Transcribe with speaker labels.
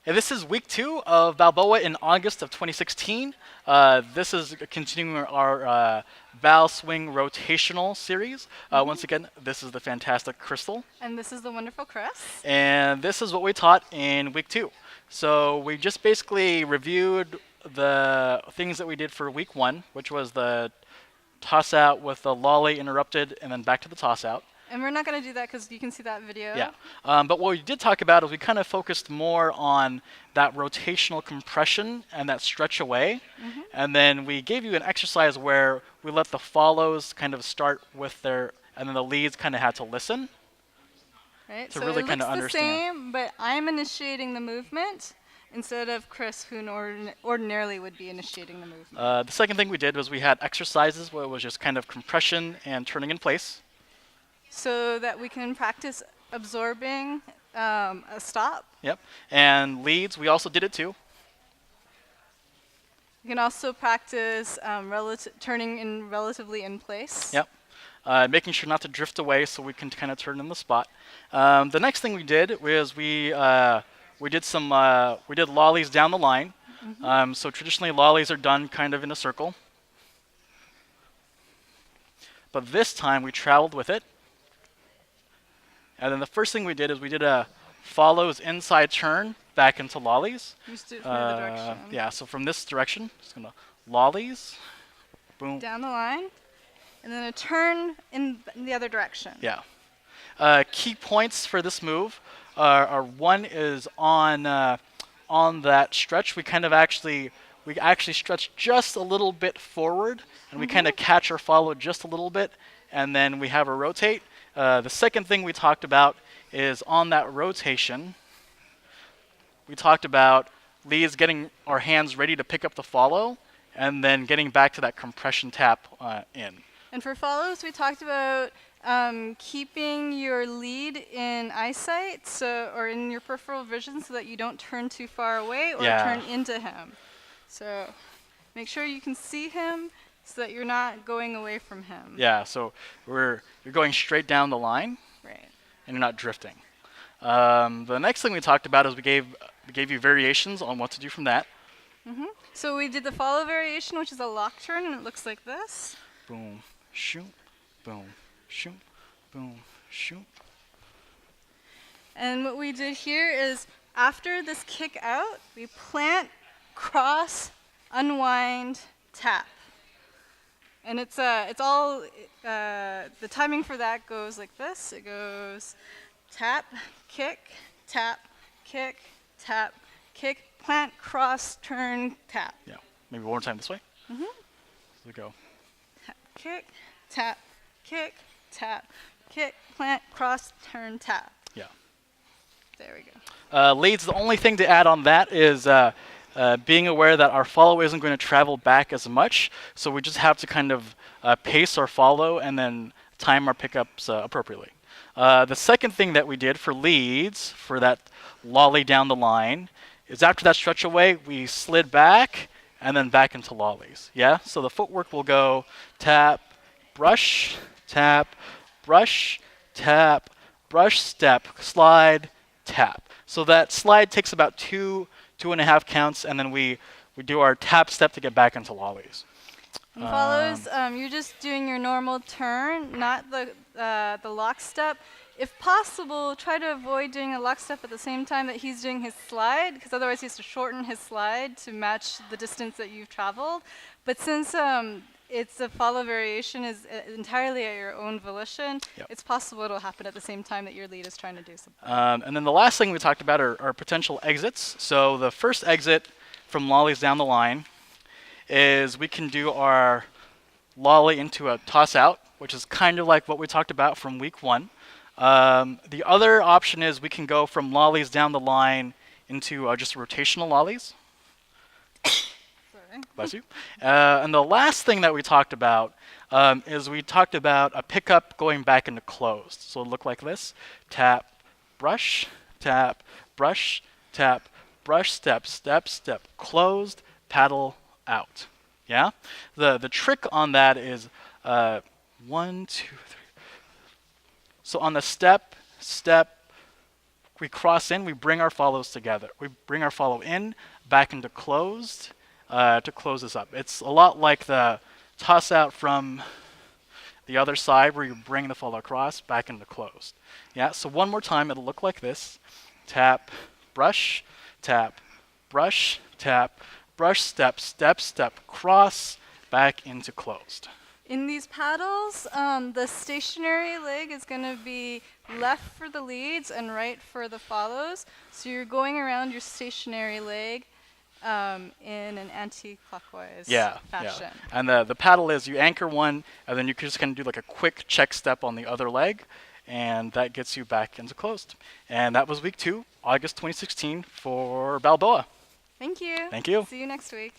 Speaker 1: Yeah, this is week 2 of Balboa in August of 2016. This is continuing our Val Swing rotational series. Once again, this is the fantastic Crystal.
Speaker 2: And this is the wonderful Chris.
Speaker 1: And this is what we taught in week 2. So we just basically reviewed the things that we did for week 1, which was the toss out with the lolly interrupted and then back to the toss out.
Speaker 2: And we're not going to do that because you can see that video.
Speaker 1: Yeah, but what we did talk about is we kind of focused more on that rotational compression and that stretch away. And then we gave you an exercise where we let the follows kind of start with their, and then the leads kind of had to listen.
Speaker 2: Right?
Speaker 1: To
Speaker 2: So
Speaker 1: really
Speaker 2: it
Speaker 1: kind
Speaker 2: looks
Speaker 1: of
Speaker 2: the
Speaker 1: understand.
Speaker 2: same, but I'm initiating the movement instead of Chris, who ordinarily would be initiating the movement.
Speaker 1: The second thing we did was we had exercises where it was just kind of compression and turning in place.
Speaker 2: So that we can practice absorbing a stop.
Speaker 1: Yep. And leads, we also did it too.
Speaker 2: You can also practice turning in relatively in place.
Speaker 1: Yep. Making sure not to drift away so we can kind of turn in the spot. The next thing we did was we did lollies down the line. So traditionally lollies are done kind of in a circle. But this time we traveled with it. And then the first thing we did is we did a follows inside turn back into lollies.
Speaker 2: Just do it from the other direction.
Speaker 1: Yeah, so from this direction, just gonna lollies, boom.
Speaker 2: Down the line, and then a turn in the other direction.
Speaker 1: Yeah. Key points for this move are one is on that stretch. We actually stretch just a little bit forward, and we kind of catch our follow just a little bit, and then we have a rotate. The second thing we talked about is on that rotation, we talked about leads getting our hands ready to pick up the follow, and then getting back to that compression tap in.
Speaker 2: And for follows, we talked about keeping your lead in eyesight, or in your peripheral vision, so that you don't turn too far away or turn into him. So make sure you can see him so that you're not going away from him.
Speaker 1: Yeah, so you're going straight down the line,
Speaker 2: Right.
Speaker 1: and you're not drifting. The next thing we talked about is we gave you variations on what to do from that.
Speaker 2: So we did the follow variation, which is a lock turn, and it looks like this.
Speaker 1: Boom, shoot, boom, shoot, boom, shoot.
Speaker 2: And what we did here is, after this kick out, we plant, cross, unwind, tap. And it's all, the timing for that goes like this. It goes tap, kick, plant, cross, turn, tap.
Speaker 1: Yeah, maybe one more time this way. So we go.
Speaker 2: Tap, kick, plant, cross, turn, tap.
Speaker 1: Yeah.
Speaker 2: There we go.
Speaker 1: Leads, the only thing to add on that is being aware that our follow isn't going to travel back as much, so we just have to kind of pace our follow and then time our pickups appropriately. The second thing that we did for leads, for that lolly down the line, is after that stretch away, we slid back and then back into lollies. Yeah, so the footwork will go tap, brush, tap, brush, tap, brush, step, slide, tap. So that slide takes about 2.5 counts, and then we do our tap step to get back into lollies.
Speaker 2: And follows, you're just doing your normal turn, not the lock step. If possible, try to avoid doing a lock step at the same time that he's doing his slide, because otherwise he has to shorten his slide to match the distance that you've traveled. But since it's a follow variation is entirely at your own volition, it's possible it'll happen at the same time that your lead is trying to do something.
Speaker 1: And then the last thing we talked about are potential exits. So the first exit from lollies down the line is we can do our lolly into a toss out, which is kind of like what we talked about from week 1. The other option is we can go from lollies down the line into just rotational lollies.
Speaker 2: Sorry.
Speaker 1: Bless you. And the last thing that we talked about is we talked about a pickup going back into closed. So it'll look like this. Tap, brush, step, step, step, closed, paddle, out. Yeah? The trick on that is 1, 2, 3. So on the step, we cross in, we bring our follows together. We bring our follow in, back into closed to close this up. It's a lot like the toss out from the other side where you bring the follow across back into closed. Yeah, so one more time, it'll look like this. Tap, brush, tap, brush, tap, brush, step, step, step, cross, back into closed.
Speaker 2: In these paddles, the stationary leg is going to be left for the leads and right for the follows. So you're going around your stationary leg in an anti-clockwise fashion.
Speaker 1: Yeah. And the paddle is you anchor one, and then you can just kind of do like a quick check step on the other leg, and that gets you back into closed. And that was week 2, August 2016 for Balboa.
Speaker 2: Thank you.
Speaker 1: Thank you.
Speaker 2: See you next week.